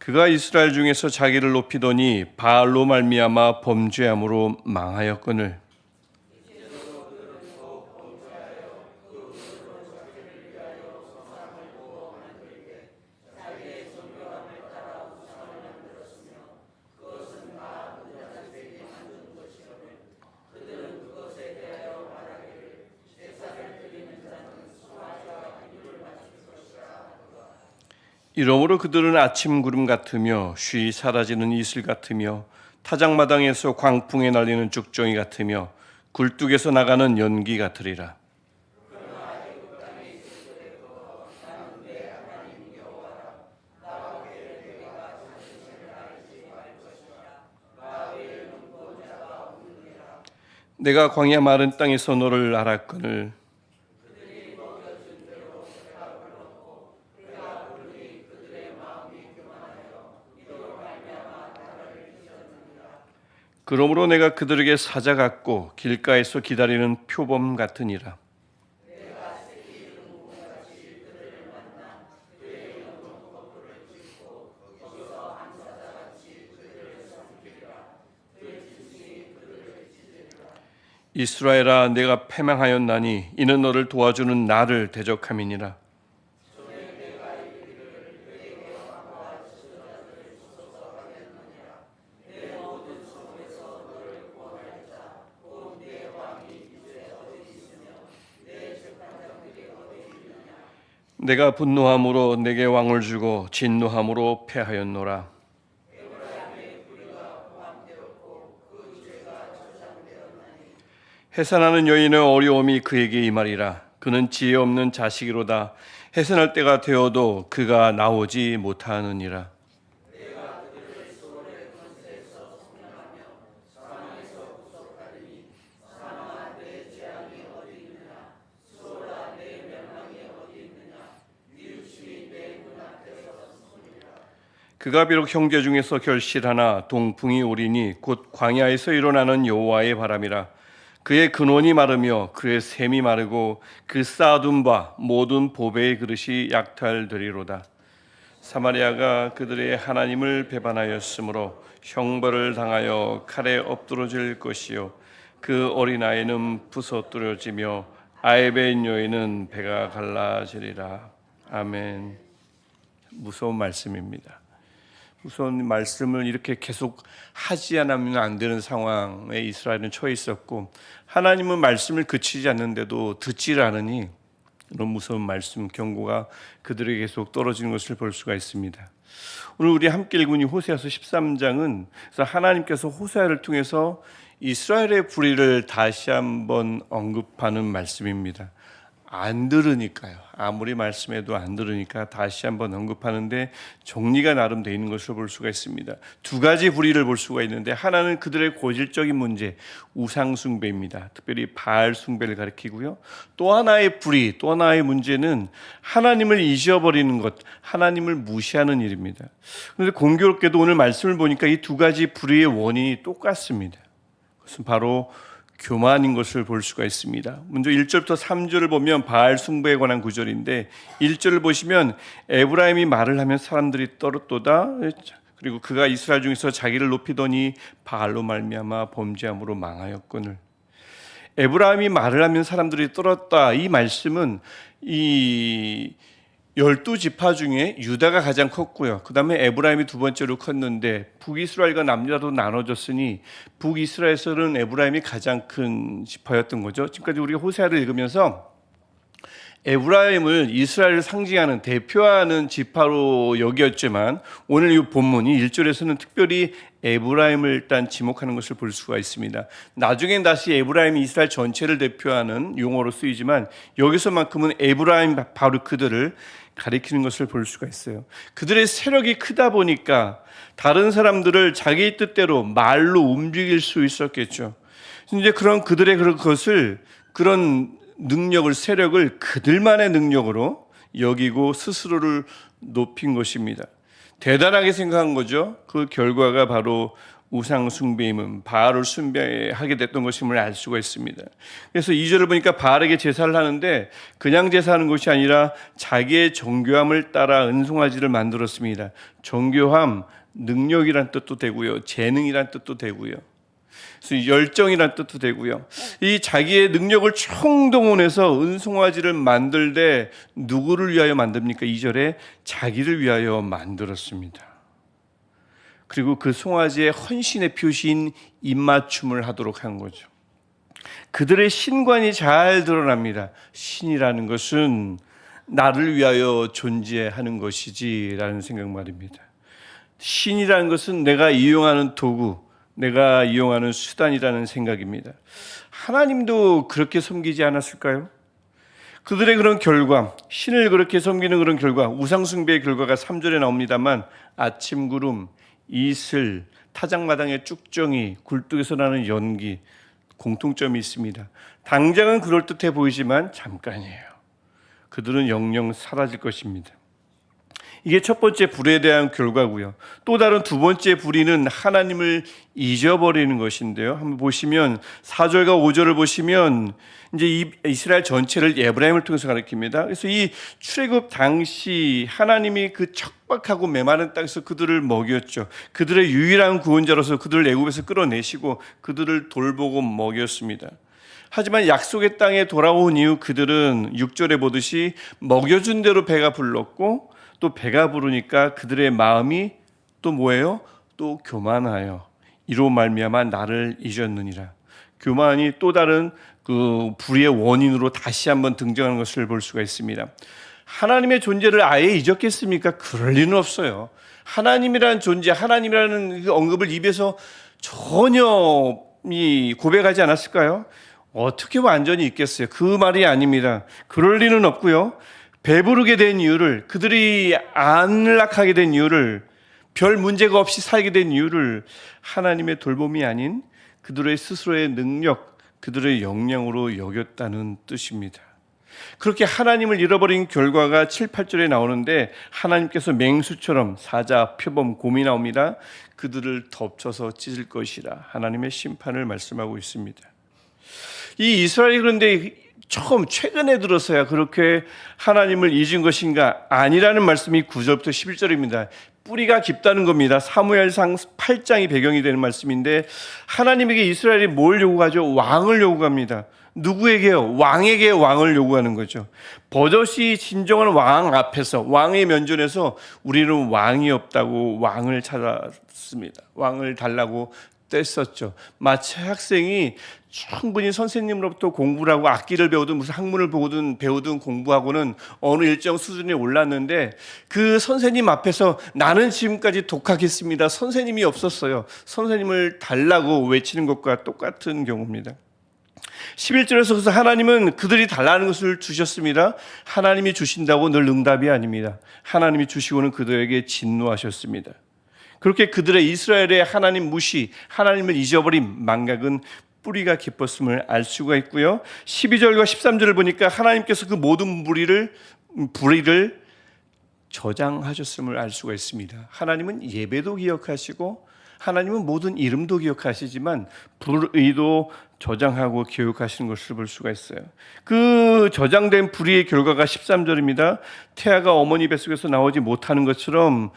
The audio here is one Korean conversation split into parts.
그가 이스라엘 중에서 자기를 높이더니 바알로 말미암아 범죄함으로 망하였거늘. 이러므로 그들은 아침 구름 같으며 쉬 사라지는 이슬 같으며 타작마당에서 광풍에 날리는 죽종이 같으며 굴뚝에서 나가는 연기 같으리라. 내가 광야 마른 땅에서 너를 알았거늘. 그러므로 내가 그들에게 사자 같고 길가에서 기다리는 표범 같으니라. 이스라엘아, 내가 패망하였나니 이는 너를 도와주는 나를 대적함이니라. 내가 분노함으로 내게 왕을 주고 진노함으로 패하였노라. 해산하는 여인의 어려움이 그에게 임하리라. 그는 지혜 없는 자식이로다. 해산할 때가 되어도 그가 나오지 못하느니라. 그가 비록 형제 중에서 결실하나 동풍이 오리니 곧 광야에서 일어나는 여호와의 바람이라. 그의 근원이 마르며 그의 샘이 마르고 그 쌓아둔 바 모든 보배의 그릇이 약탈되리로다. 사마리아가 그들의 하나님을 배반하였으므로 형벌을 당하여 칼에 엎드러질 것이요 그 어린아이는 부서뜨려지며 아이벤 여인은 배가 갈라지리라. 아멘. 무서운 말씀입니다. 우선 말씀을 이렇게 계속 하지 않으면 안 되는 상황에 이스라엘은 처해 있었고, 하나님은 말씀을 그치지 않는데도 듣지를 않으니 이런 무서운 말씀 경고가 그들에게 계속 떨어지는 것을 볼 수가 있습니다. 오늘 우리 함께 읽은 이 호세아서 13장은 하나님께서 호세아를 통해서 이스라엘의 불의를 다시 한번 언급하는 말씀입니다. 안 들으니까요. 아무리 말씀해도 안 들으니까 다시 한번 언급하는데 정리가 나름 되어 있는 것을 볼 수가 있습니다. 두 가지 불의를 볼 수가 있는데, 하나는 그들의 고질적인 문제, 우상 숭배입니다. 특별히 바알 숭배를 가리키고요. 또 하나의 불의, 또 하나의 문제는 하나님을 잊어버리는 것, 하나님을 무시하는 일입니다. 그런데 공교롭게도 오늘 말씀을 보니까 이 두 가지 불의의 원인이 똑같습니다. 그것은 바로 교만인 것을 볼 수가 있습니다. 먼저 1절부터 3절을 보면 바알 숭배에 관한 구절인데, 1절을 보시면 에브라임이 말을 하면 사람들이 떨었도다. 그리고 그가 이스라엘 중에서 자기를 높이더니 바알로 말미암아 범죄함으로 망하였거늘. 에브라임이 말을 하면 사람들이 떨었다. 이 말씀은 이 12지파 중에 유다가 가장 컸고요. 그 다음에 에브라임이 두 번째로 컸는데, 북이스라엘과 남유다도 나눠졌으니 북이스라엘에서는 에브라임이 가장 큰 지파였던 거죠. 지금까지 우리가 호세아를 읽으면서 에브라임을 이스라엘을 상징하는, 대표하는 지파로 여겼지만, 오늘 이 본문이 1절에서는 특별히 에브라임을 일단 지목하는 것을 볼 수가 있습니다. 나중엔 다시 에브라임이 이스라엘 전체를 대표하는 용어로 쓰이지만, 여기서만큼은 에브라임, 바로 그들을 가리키는 것을 볼 수가 있어요. 그들의 세력이 크다 보니까 다른 사람들을 자기 뜻대로 말로 움직일 수 있었겠죠. 이제 그런 그들의 그런 능력을, 세력을 그들만의 능력으로 여기고 스스로를 높인 것입니다. 대단하게 생각한 거죠. 그 결과가 바로 우상 숭배임은 바알을 숭배하게 됐던 것임을 알 수가 있습니다. 그래서 2절을 보니까 바알에게 제사를 하는데 그냥 제사하는 것이 아니라 자기의 정교함을 따라 은송아지를 만들었습니다. 정교함, 능력이란 뜻도 되고요, 재능이란 뜻도 되고요, 그래서 열정이란 뜻도 되고요. 이 자기의 능력을 총동원해서 은송아지를 만들되 누구를 위하여 만듭니까? 2절에 자기를 위하여 만들었습니다. 그리고 그 송아지의 헌신의 표시인 입맞춤을 하도록 한 거죠. 그들의 신관이 잘 드러납니다. 신이라는 것은 나를 위하여 존재하는 것이지라는 생각 말입니다. 신이라는 것은 내가 이용하는 도구, 내가 이용하는 수단이라는 생각입니다. 하나님도 그렇게 섬기지 않았을까요? 그들의 그런 결과, 신을 그렇게 섬기는 그런 결과, 우상숭배의 결과가 3절에 나옵니다만 아침 구름, 이슬, 타작마당의 쭉정이, 굴뚝에서 나는 연기, 공통점이 있습니다. 당장은 그럴듯해 보이지만 잠깐이에요. 그들은 영영 사라질 것입니다. 이게 첫 번째 불에 대한 결과고요. 또 다른 두 번째 불의는 하나님을 잊어버리는 것인데요. 한번 보시면 4절과 5절을 보시면 이제 이 이스라엘 전체를 에브라임을 통해서 가리킵니다. 그래서 이 출애굽 당시 하나님이 그 척박하고 메마른 땅에서 그들을 먹였죠. 그들의 유일한 구원자로서 그들을 애굽에서 끌어내시고 그들을 돌보고 먹였습니다. 하지만 약속의 땅에 돌아온 이후 그들은 6절에 보듯이 먹여준 대로 배가 불렀고 또 배가 부르니까 그들의 마음이 또 뭐예요? 또 교만하여 이로 말미암아 나를 잊었느니라. 교만이 또 다른 그 불의의 원인으로 다시 한번 등장하는 것을 볼 수가 있습니다. 하나님의 존재를 아예 잊었겠습니까? 그럴 리는 없어요. 하나님이라는 존재, 하나님이라는 그 언급을 입에서 전혀 고백하지 않았을까요? 어떻게 완전히 잊겠어요? 그 말이 아닙니다. 그럴 리는 없고요. 배부르게 된 이유를, 그들이 안락하게 된 이유를, 별 문제가 없이 살게 된 이유를 하나님의 돌봄이 아닌 그들의 스스로의 능력, 그들의 역량으로 여겼다는 뜻입니다. 그렇게 하나님을 잃어버린 결과가 7, 8절에 나오는데 하나님께서 맹수처럼 사자, 표범, 곰이 나옵니다. 그들을 덮쳐서 찢을 것이라 하나님의 심판을 말씀하고 있습니다. 이 이스라엘이 그런데 최근에 들어서야 그렇게 하나님을 잊은 것인가? 아니라는 말씀이 9절부터 11절입니다. 뿌리가 깊다는 겁니다. 사무엘상 8장이 배경이 되는 말씀인데 하나님에게 이스라엘이 뭘 요구하죠? 왕을 요구합니다. 누구에게요? 왕에게 왕을 요구하는 거죠. 버젓이 진정한 왕 앞에서, 왕의 면전에서 우리는 왕이 없다고 왕을 찾았습니다. 왕을 달라고 뗐었죠. 마치 학생이 충분히 선생님으로부터 공부를 하고 악기를 배우든 무슨 학문을 배우든 공부하고는 어느 일정 수준에 올랐는데 그 선생님 앞에서 나는 지금까지 독학했습니다. 선생님이 없었어요. 선생님을 달라고 외치는 것과 똑같은 경우입니다. 11절에서 그래서 하나님은 그들이 달라는 것을 주셨습니다. 하나님이 주신다고 늘 응답이 아닙니다. 하나님이 주시고는 그들에게 진노하셨습니다. 그렇게 그들의 이스라엘의 하나님 무시, 하나님을 잊어버린 망각은 뿌리가 깊었음을 알 수가 있고요. 12절과 13절을 보니까 하나님께서 그 모든 불의를 저장하셨음을 알 수가 있습니다. 하나님은 예배도 기억하시고 하나님은 모든 이름도 기억하시지만 불의도 저장하고 기억하시는 것을 볼 수가 있어요. 그 저장된 불의의 결과가 13절입니다. 태아가 어머니 뱃속에서 나오지 못하는 것처럼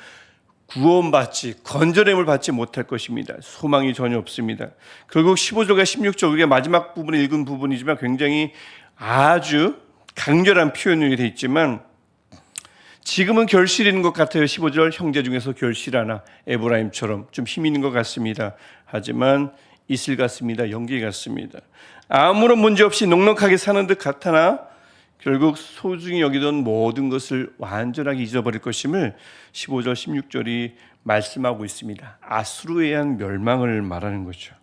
구원받지, 건져냄을 받지 못할 것입니다. 소망이 전혀 없습니다. 결국 15절과 16절, 우리가 마지막 부분을 읽은 부분이지만 굉장히 아주 강렬한 표현이 되어 있지만 지금은 결실이 있는 것 같아요. 15절, 형제 중에서 결실 하나, 에브라임처럼 좀 힘 있는 것 같습니다. 하지만 이슬 같습니다. 연기 같습니다. 아무런 문제 없이 넉넉하게 사는 듯 같으나 결국 소중히 여기던 모든 것을 완전하게 잊어버릴 것임을 15절, 16절이 말씀하고 있습니다. 아수르에 의한 멸망을 말하는 거죠.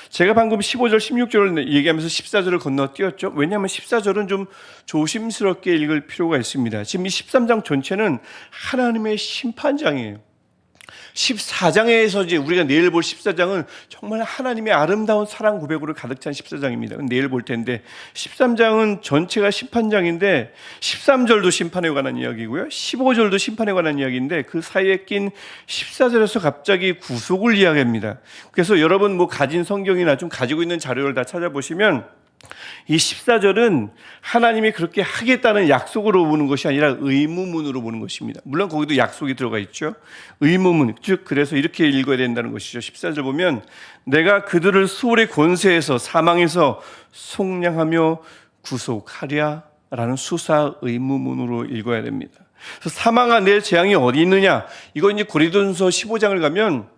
제가 방금 15절, 16절을 얘기하면서 14절을 건너뛰었죠. 왜냐하면 14절은 좀 조심스럽게 읽을 필요가 있습니다. 지금 이 13장 전체는 하나님의 심판장이에요. 14장에서 이제 우리가 내일 볼 14장은 정말 하나님의 아름다운 사랑 고백으로 가득 찬 14장입니다. 내일 볼 텐데 13장은 전체가 심판장인데 13절도 심판에 관한 이야기고요. 15절도 심판에 관한 이야기인데 그 사이에 낀 14절에서 갑자기 구속을 이야기합니다. 그래서 여러분 뭐 가진 성경이나 좀 가지고 있는 자료를 다 찾아보시면 이 14절은 하나님이 그렇게 하겠다는 약속으로 보는 것이 아니라 의무문으로 보는 것입니다. 물론 거기도 약속이 들어가 있죠. 의무문, 즉 그래서 이렇게 읽어야 된다는 것이죠. 14절 보면 내가 그들을 수월의 권세에서 사망에서 속량하며 구속하랴 라는 수사 의무문으로 읽어야 됩니다. 그래서 사망아 내 재앙이 어디 있느냐, 이거 이제 고린도전서 15장을 가면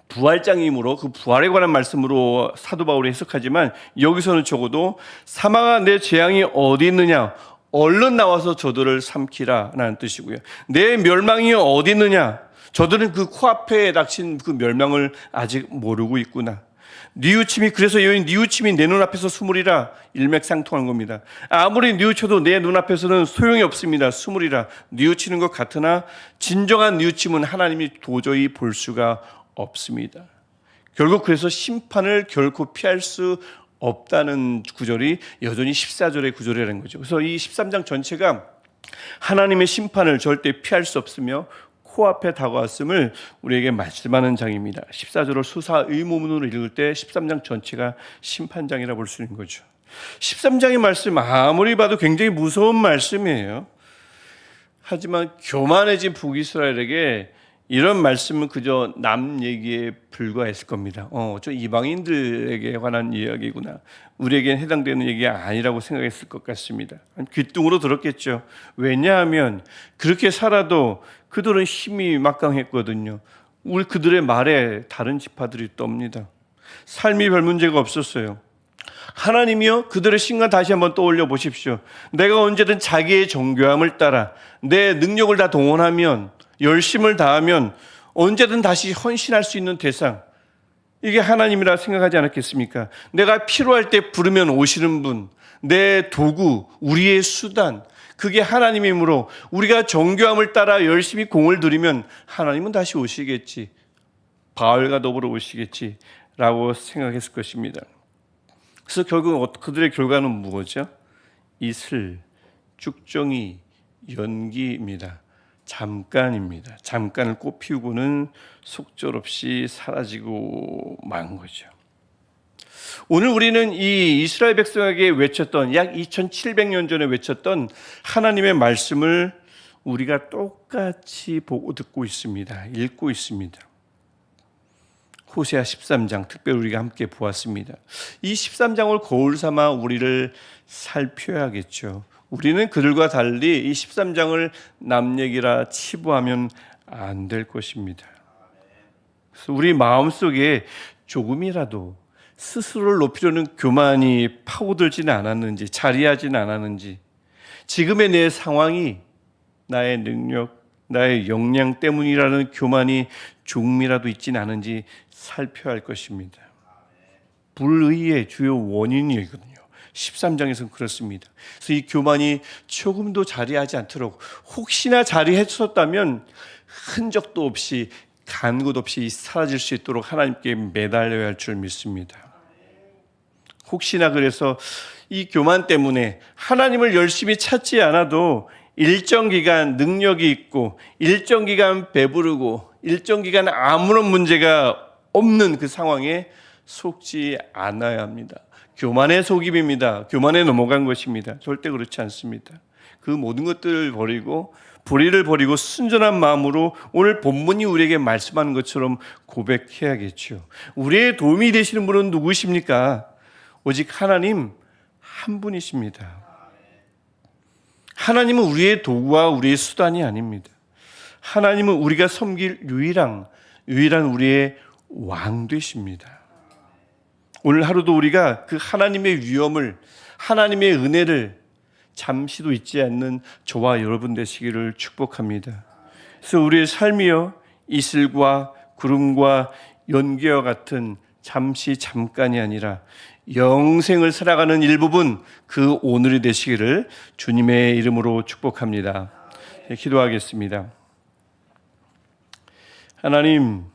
부활장이므로 그 부활에 관한 말씀으로 사도 바울이 해석하지만 여기서는 적어도 사망아 내 재앙이 어디 있느냐, 얼른 나와서 저들을 삼키라 라는 뜻이고요. 내 멸망이 어디 있느냐, 저들은 그 코앞에 닥친 그 멸망을 아직 모르고 있구나. 뉘우침이, 그래서 여인 뉘우침이 내 눈앞에서 숨으리라, 일맥상통한 겁니다. 아무리 뉘우쳐도 내 눈앞에서는 소용이 없습니다. 숨으리라. 뉘우치는 것 같으나 진정한 뉘우침은 하나님이 도저히 볼 수가 없습니다. 결국 그래서 심판을 결코 피할 수 없다는 구절이 여전히 14절의 구절이라는 거죠. 그래서 이 13장 전체가 하나님의 심판을 절대 피할 수 없으며 코앞에 다가왔음을 우리에게 말씀하는 장입니다. 14절을 수사 의무문으로 읽을 때 13장 전체가 심판장이라 볼 수 있는 거죠. 13장의 말씀 아무리 봐도 굉장히 무서운 말씀이에요. 하지만 교만해진 북이스라엘에게 이런 말씀은 그저 남 얘기에 불과했을 겁니다. 저 이방인들에게 관한 이야기구나, 우리에겐 해당되는 얘기가 아니라고 생각했을 것 같습니다. 귀뚱으로 들었겠죠. 왜냐하면 그렇게 살아도 그들은 힘이 막강했거든요. 우리 그들의 말에 다른 지파들이 떱니다. 삶이 별 문제가 없었어요. 하나님이요, 그들의 신간 다시 한번 떠올려 보십시오. 내가 언제든 자기의 정교함을 따라 내 능력을 다 동원하면, 열심을 다하면 언제든 다시 헌신할 수 있는 대상, 이게 하나님이라 생각하지 않았겠습니까? 내가 필요할 때 부르면 오시는 분, 내 도구, 우리의 수단, 그게 하나님이므로 우리가 정교함을 따라 열심히 공을 들이면 하나님은 다시 오시겠지, 바알과 더불어 오시겠지 라고 생각했을 것입니다. 그래서 결국 그들의 결과는 무엇이죠? 이슬, 쭉정이, 연기입니다. 잠깐입니다. 잠깐을 꽃피우고는 속절없이 사라지고 만 거죠. 오늘 우리는 이 이스라엘 백성에게 외쳤던, 약 2700년 전에 외쳤던 하나님의 말씀을 우리가 똑같이 보고 듣고 있습니다. 읽고 있습니다. 호세아 13장 특별히 우리가 함께 보았습니다. 이 13장을 거울 삼아 우리를 살펴야겠죠. 우리는 그들과 달리 이 13장을 남 얘기라 치부하면 안 될 것입니다. 그래서 우리 마음속에 조금이라도 스스로를 높이려는 교만이 파고들지는 않았는지, 자리하지는 않았는지, 지금의 내 상황이 나의 능력, 나의 역량 때문이라는 교만이 조금이라도 있지는 않은지 살펴야 할 것입니다. 불의의 주요 원인이거든요. 13장에서는 그렇습니다. 그래서 이 교만이 조금도 자리하지 않도록, 혹시나 자리했었다면 흔적도 없이, 간 곳 없이 사라질 수 있도록 하나님께 매달려야 할 줄 믿습니다. 혹시나 그래서 이 교만 때문에 하나님을 열심히 찾지 않아도 일정 기간 능력이 있고, 일정 기간 배부르고, 일정 기간 아무런 문제가 없는 그 상황에 속지 않아야 합니다. 교만의 속임입니다. 교만에 넘어간 것입니다. 절대 그렇지 않습니다. 그 모든 것들을 버리고, 불의를 버리고 순전한 마음으로 오늘 본문이 우리에게 말씀하는 것처럼 고백해야겠죠. 우리의 도움이 되시는 분은 누구십니까? 오직 하나님 한 분이십니다. 하나님은 우리의 도구와 우리의 수단이 아닙니다. 하나님은 우리가 섬길 유일한 우리의 왕 되십니다. 오늘 하루도 우리가 그 하나님의 위엄을, 하나님의 은혜를 잠시도 잊지 않는 저와 여러분 되시기를 축복합니다. 그래서 우리의 삶이요, 이슬과 구름과 연기와 같은 잠깐이 아니라 영생을 살아가는 일부분, 그 오늘이 되시기를 주님의 이름으로 축복합니다. 기도하겠습니다. 하나님,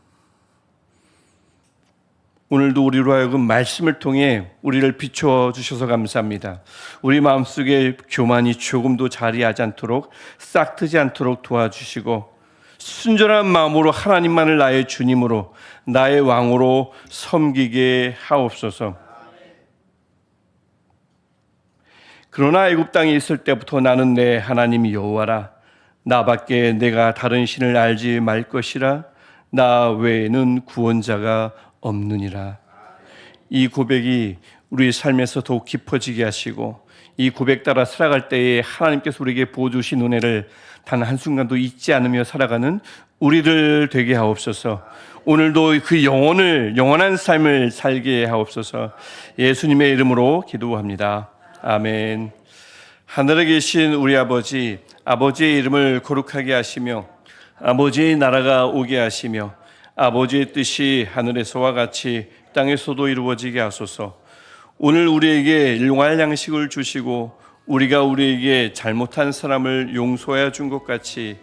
오늘도 우리로 하여금 말씀을 통해 우리를 비추어 주셔서 감사합니다. 우리 마음속에 교만이 조금도 자리하지 않도록, 싹트지 않도록 도와주시고 순전한 마음으로 하나님만을 나의 주님으로, 나의 왕으로 섬기게 하옵소서. 그러나 애굽 땅에 있을 때부터 나는 내 하나님 여호와라. 나밖에 내가 다른 신을 알지 말 것이라. 나 외에는 구원자가 없느니라. 이 고백이 우리 삶에서 더욱 깊어지게 하시고, 이 고백 따라 살아갈 때에 하나님께서 우리에게 보여주신 은혜를 단 한순간도 잊지 않으며 살아가는 우리들 되게 하옵소서. 오늘도 그 영원한 삶을 살게 하옵소서. 예수님의 이름으로 기도합니다. 아멘. 하늘에 계신 우리 아버지, 아버지의 이름을 거룩하게 하시며 아버지의 나라가 오게 하시며 아버지의 뜻이 하늘에서와 같이 땅에서도 이루어지게 하소서. 오늘 우리에게 일용할 양식을 주시고 우리가 우리에게 잘못한 사람을 용서하여 준 것 같이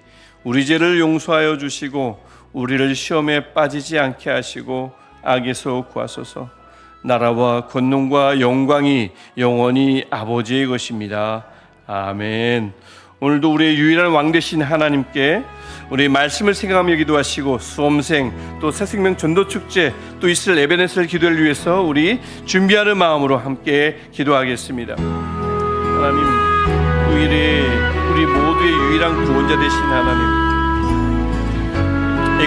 우리 죄를 용서하여 주시고 우리를 시험에 빠지지 않게 하시고 악에서 구하소서. 나라와 권능과 영광이 영원히 아버지의 것입니다. 아멘. 오늘도 우리의 유일한 왕 되신 하나님께 우리 말씀을 생각하며 기도하시고 수험생 또 새생명 전도축제 또 이스라엘 에베네셀 기도를 위해서 우리 준비하는 마음으로 함께 기도하겠습니다. 하나님, 우리 모두의 유일한 구원자 되신 하나님,